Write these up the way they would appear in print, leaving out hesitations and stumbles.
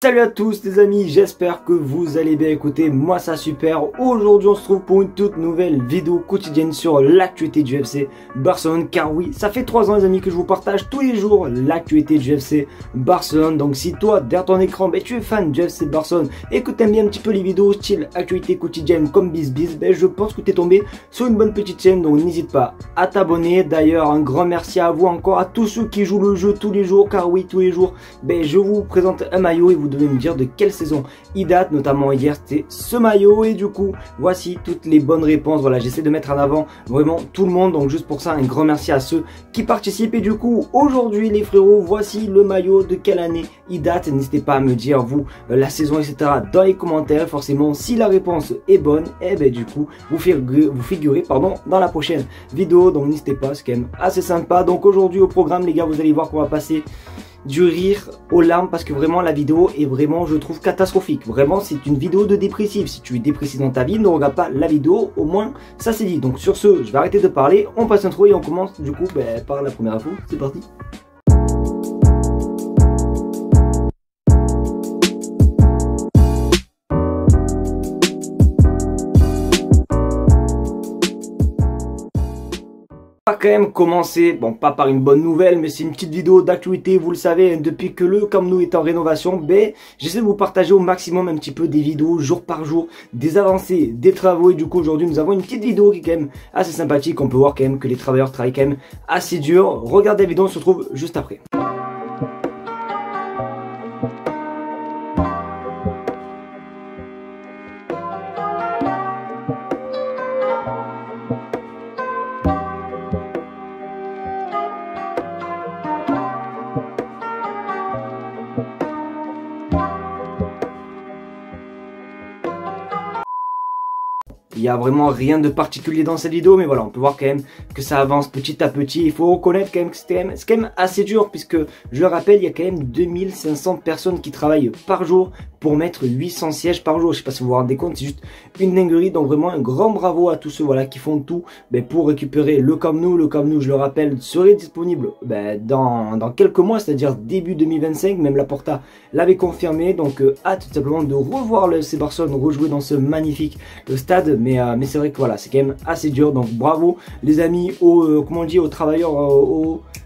Salut à tous les amis, j'espère que vous allez bien. Écoutez, moi ça super. Aujourd'hui on se trouve pour une toute nouvelle vidéo quotidienne sur l'actualité du FC Barcelone. Car oui, ça fait 3 ans les amis que je vous partage tous les jours l'actualité du FC Barcelone. Donc si toi derrière ton écran, tu es fan du FC Barcelone et que tu aimes bien un petit peu les vidéos style actualité quotidienne comme BizBiz, je pense que tu es tombé sur une bonne petite chaîne. Donc n'hésite pas à t'abonner. D'ailleurs un grand merci à vous encore, à tous ceux qui jouent le jeu tous les jours. Car oui, tous les jours je vous présente un maillot et vous devez me dire de quelle saison il date. Notamment hier c'était ce maillot et du coup voici toutes les bonnes réponses. Voilà, j'essaie de mettre en avant vraiment tout le monde, donc juste pour ça un grand merci à ceux qui participent. Et du coup aujourd'hui les frérots, voici le maillot, de quelle année il date. N'hésitez pas à me dire vous la saison etc dans les commentaires. Forcément si la réponse est bonne, du coup vous figurez dans la prochaine vidéo. Donc n'hésitez pas, c'est quand même assez sympa. Donc aujourd'hui au programme les gars, vous allez voir qu'on va passer du rire aux larmes parce que vraiment la vidéo est vraiment, je trouve, catastrophique. Vraiment c'est une vidéo de dépressif. Si tu es dépressif dans ta vie, ne regarde pas la vidéo, au moins ça c'est dit. Donc sur ce, je vais arrêter de parler, on passe l'intro et on commence du coup par la première info. C'est parti. On va quand même commencer, bon pas par une bonne nouvelle, mais c'est une petite vidéo d'actualité. Vous le savez, depuis que le Camp Nou est en rénovation, j'essaie de vous partager au maximum un petit peu des vidéos jour par jour, des avancées, des travaux. Et du coup aujourd'hui nous avons une petite vidéo qui est quand même assez sympathique. On peut voir quand même que les travailleurs travaillent quand même assez dur. Regardez la vidéo, on se retrouve juste après. Il n'y a vraiment rien de particulier dans cette vidéo, mais voilà, on peut voir quand même que ça avance petit à petit. Il faut reconnaître quand même que c'est quand même assez dur, puisque je le rappelle, il y a quand même 2500 personnes qui travaillent par jour pour mettre 800 sièges par jour. Je sais pas si vous vous rendez compte, c'est juste une dinguerie. Donc vraiment un grand bravo à tous ceux qui font tout pour récupérer le Camp Nou. Le Camp Nou, je le rappelle, serait disponible dans quelques mois, c'est-à-dire début 2025. Même Laporta l'avait confirmé. Donc hâte tout simplement de revoir le FC Barcelone rejouer dans ce magnifique stade. Mais c'est vrai que voilà, c'est quand même assez dur. Donc bravo les amis aux travailleurs,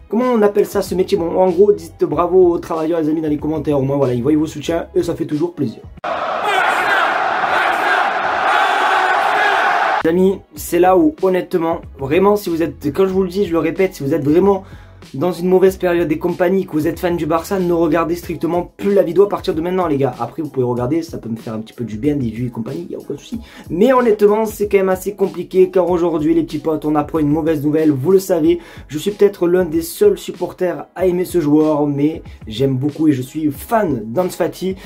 comment on appelle ça ce métier? Bon, en gros, dites bravo aux travailleurs les amis dans les commentaires. Au moins voilà, ils voient vos soutiens et ça fait toujours plaisir. Les amis, c'est là où honnêtement, vraiment si vous êtes, quand je vous le dis, je le répète, si vous êtes vraiment dans une mauvaise période des compagnies, que vous êtes fan du Barça, ne regardez strictement plus la vidéo à partir de maintenant les gars. Après vous pouvez regarder, ça peut me faire un petit peu du bien, des vues et compagnie, il n'y a aucun souci. Mais honnêtement c'est quand même assez compliqué, car aujourd'hui les petits potes, on apprend une mauvaise nouvelle. Vous le savez, je suis peut-être l'un des seuls supporters à aimer ce joueur, mais j'aime beaucoup et je suis fan d'Ansu Fati.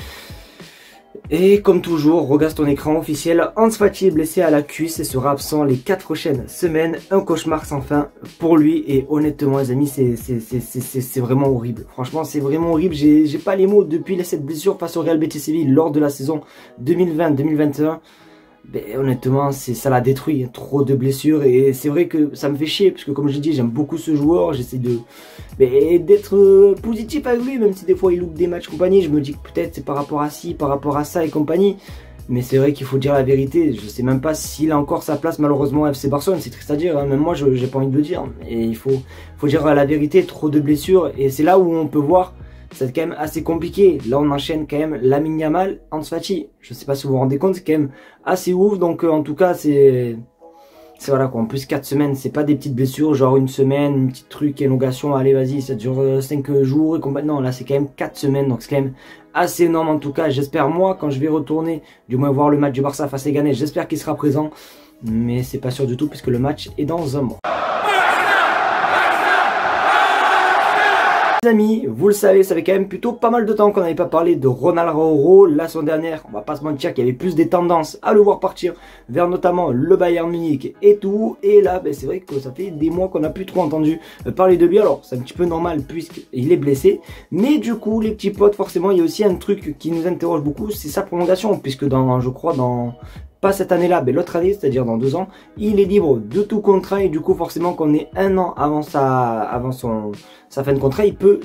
Et comme toujours, regarde ton écran officiel, Ansu Fati est blessé à la cuisse et sera absent les 4 prochaines semaines. Un cauchemar sans fin pour lui. Et honnêtement les amis, c'est vraiment horrible. Franchement c'est vraiment horrible, j'ai pas les mots. Depuis cette blessure face au Real Betis Séville lors de la saison 2020-2021, honnêtement ça l'a détruit. Trop de blessures et c'est vrai que ça me fait chier, parce que comme je dis, j'aime beaucoup ce joueur. J'essaie d'être positif avec lui, même si des fois il loupe des matchs compagnie. Je me dis que peut-être c'est par rapport à ci, par rapport à ça et compagnie. Mais c'est vrai qu'il faut dire la vérité. Je sais même pas s'il a encore sa place malheureusement au FC Barcelone. C'est triste à dire, hein. Même moi j'ai pas envie de le dire. Et il faut dire la vérité, trop de blessures. Et c'est là où on peut voir, c'est quand même assez compliqué. Là on enchaîne quand même Lamine Yamal, Ansu Fati. Je sais pas si vous vous rendez compte, c'est quand même assez ouf. Donc en tout cas c'est voilà quoi. En plus 4 semaines, c'est pas des petites blessures genre une semaine, une petite truc, élongation, allez vas-y ça dure 5 jours et compagnie. Non là c'est quand même 4 semaines, donc c'est quand même assez énorme. En tout cas j'espère, moi quand je vais retourner du moins voir le match du Barça face à Leganés, j'espère qu'il sera présent. Mais c'est pas sûr du tout puisque le match est dans un mois. Les amis, vous le savez, ça fait quand même plutôt pas mal de temps qu'on n'avait pas parlé de Ronald Araujo. La saison dernière, on va pas se mentir qu'il y avait plus des tendances à le voir partir vers notamment le Bayern Munich et tout. Et là, c'est vrai que ça fait des mois qu'on n'a plus trop entendu parler de lui. Alors, c'est un petit peu normal puisqu'il est blessé. Mais du coup, les petits potes, forcément, il y a aussi un truc qui nous interroge beaucoup, c'est sa prolongation. Puisque je crois dans pas cette année-là, mais l'autre année, c'est-à-dire dans 2 ans, il est libre de tout contrat et du coup forcément qu'on est 1 an avant sa fin de contrat, il peut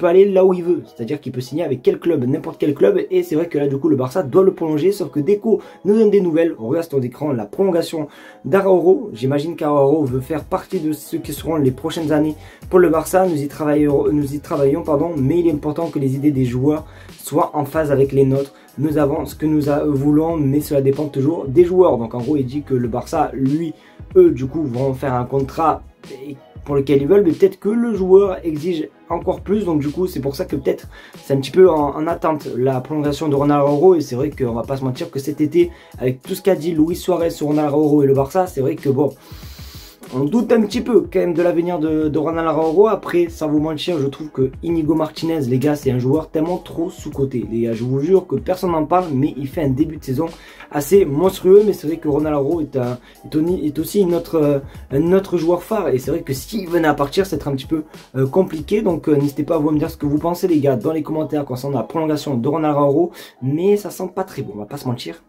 aller là où il veut, c'est-à-dire qu'il peut signer avec quel club, n'importe quel club, et c'est vrai que là du coup le Barça doit le prolonger, sauf que Deco nous donne des nouvelles. On regarde sur l'écran la prolongation d'Araújo. J'imagine qu'Araújo veut faire partie de ceux qui seront les prochaines années pour le Barça. Nous y travaillons, pardon, mais il est important que les idées des joueurs soient en phase avec les nôtres. Nous avons ce que nous voulons, mais cela dépend toujours des joueurs. Donc en gros, il dit que le Barça, eux, du coup, vont faire un contrat pour lequel ils veulent, mais peut-être que le joueur exige encore plus, donc du coup c'est pour ça que peut-être c'est un petit peu en attente la prolongation de Ronald Araújo. Et c'est vrai qu'on va pas se mentir que cet été, avec tout ce qu'a dit Luis Suarez sur Ronald Araújo et le Barça, c'est vrai que bon, on doute un petit peu quand même de l'avenir de Ronald Araújo. Après, sans vous mentir, je trouve que Inigo Martinez, les gars, c'est un joueur tellement trop sous-coté. Les gars, je vous jure que personne n'en parle, mais il fait un début de saison assez monstrueux. Mais c'est vrai que Ronald Araújo est aussi un autre joueur phare. Et c'est vrai que s'il venait à partir, c'est un petit peu compliqué. Donc n'hésitez pas à vous me dire ce que vous pensez, les gars, dans les commentaires concernant la prolongation de Ronald Araújo. Mais ça sent pas très bon, on va pas se mentir.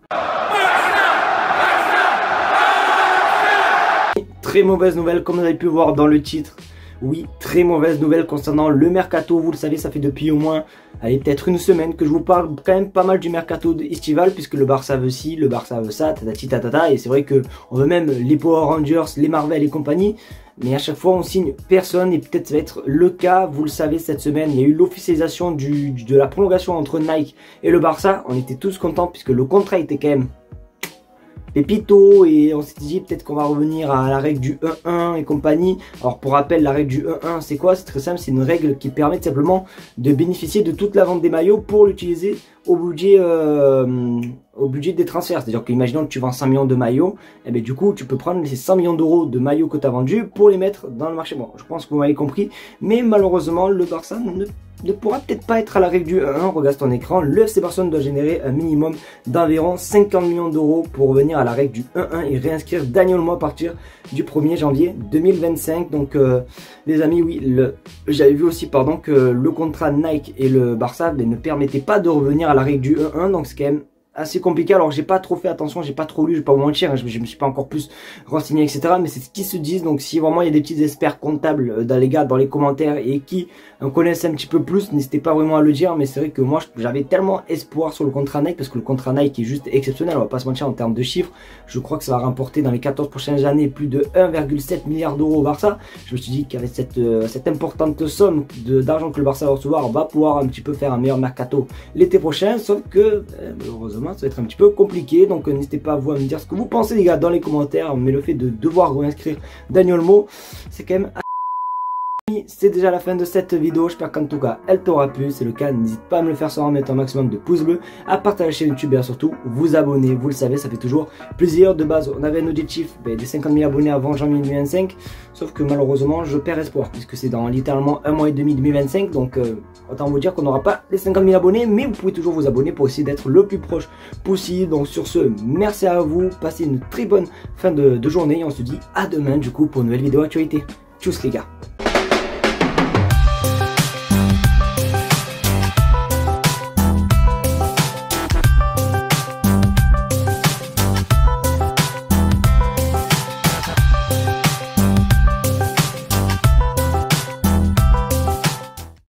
Très mauvaise nouvelle, comme vous avez pu voir dans le titre. Oui, très mauvaise nouvelle concernant le mercato. Vous le savez, ça fait depuis au moins, allez, peut-être une semaine que je vous parle quand même pas mal du mercato estival, puisque le Barça veut ci, le Barça veut ça, tatati tatata. Et c'est vrai que on veut même les Power Rangers, les Marvel et compagnie. Mais à chaque fois, on signe personne, et peut-être ça va être le cas. Vous le savez, cette semaine, il y a eu l'officialisation de la prolongation entre Nike et le Barça. On était tous contents puisque le contrat était quand même pépito, et on s'est dit peut-être qu'on va revenir à la règle du 1-1 et compagnie. Alors pour rappel, la règle du 1-1 c'est quoi? C'est très simple, c'est une règle qui permet simplement de bénéficier de toute la vente des maillots pour l'utiliser au budget des transferts. C'est-à-dire qu'imaginons que tu vends 100 millions de maillots, et bien du coup tu peux prendre ces 100 millions d'euros de maillots que tu as vendus pour les mettre dans le marché. Bon, je pense que vous m'avez compris, mais malheureusement le Barça ne pourra peut-être pas être à la règle du 1-1. Regarde ton écran, le FC Barcelone doit générer un minimum d'environ 50 millions d'euros pour revenir à la règle du 1-1 et réinscrire Daniel Olmo à partir du 1er janvier 2025. Donc les amis, oui, j'avais vu aussi pardon que le contrat Nike et le Barça ne permettait pas de revenir à la règle du 1-1, donc c'est quand même assez compliqué. Alors j'ai pas trop fait attention, j'ai pas trop lu, je vais pas vous mentir, hein, je me suis pas encore plus renseigné, etc. Mais c'est ce qu'ils se disent. Donc si vraiment il y a des petits experts comptables dans les gars, dans les commentaires, et qui en connaissent un petit peu plus, n'hésitez pas vraiment à le dire. Mais c'est vrai que moi j'avais tellement espoir sur le contrat Nike, parce que le contrat Nike est juste exceptionnel, on va pas se mentir en termes de chiffres. Je crois que ça va rapporter dans les 14 prochaines années plus de 1,7 milliard d'euros au Barça. Je me suis dit qu'avec cette importante somme d'argent que le Barça va recevoir, on va pouvoir un petit peu faire un meilleur mercato l'été prochain. Sauf que malheureusement ça va être un petit peu compliqué. Donc n'hésitez pas à vous à me dire ce que vous pensez, les gars, dans les commentaires. Mais le fait de devoir réinscrire Daniel Olmo, c'est quand même... C'est déjà la fin de cette vidéo, j'espère qu'en tout cas elle t'aura plu. Si c'est le cas, n'hésite pas à me le faire savoir en mettant un maximum de pouces bleus, à partager la chaîne YouTube et surtout vous abonner. Vous le savez, ça fait toujours plaisir. De base, on avait un objectif des 50 000 abonnés avant janvier 2025, sauf que malheureusement je perds espoir puisque c'est dans littéralement un mois et demi 2025. Donc autant vous dire qu'on n'aura pas les 50 000 abonnés, mais vous pouvez toujours vous abonner pour essayer d'être le plus proche possible. Donc sur ce, merci à vous, passez une très bonne fin de journée et on se dit à demain du coup pour une nouvelle vidéo actualité. Tchuss les gars.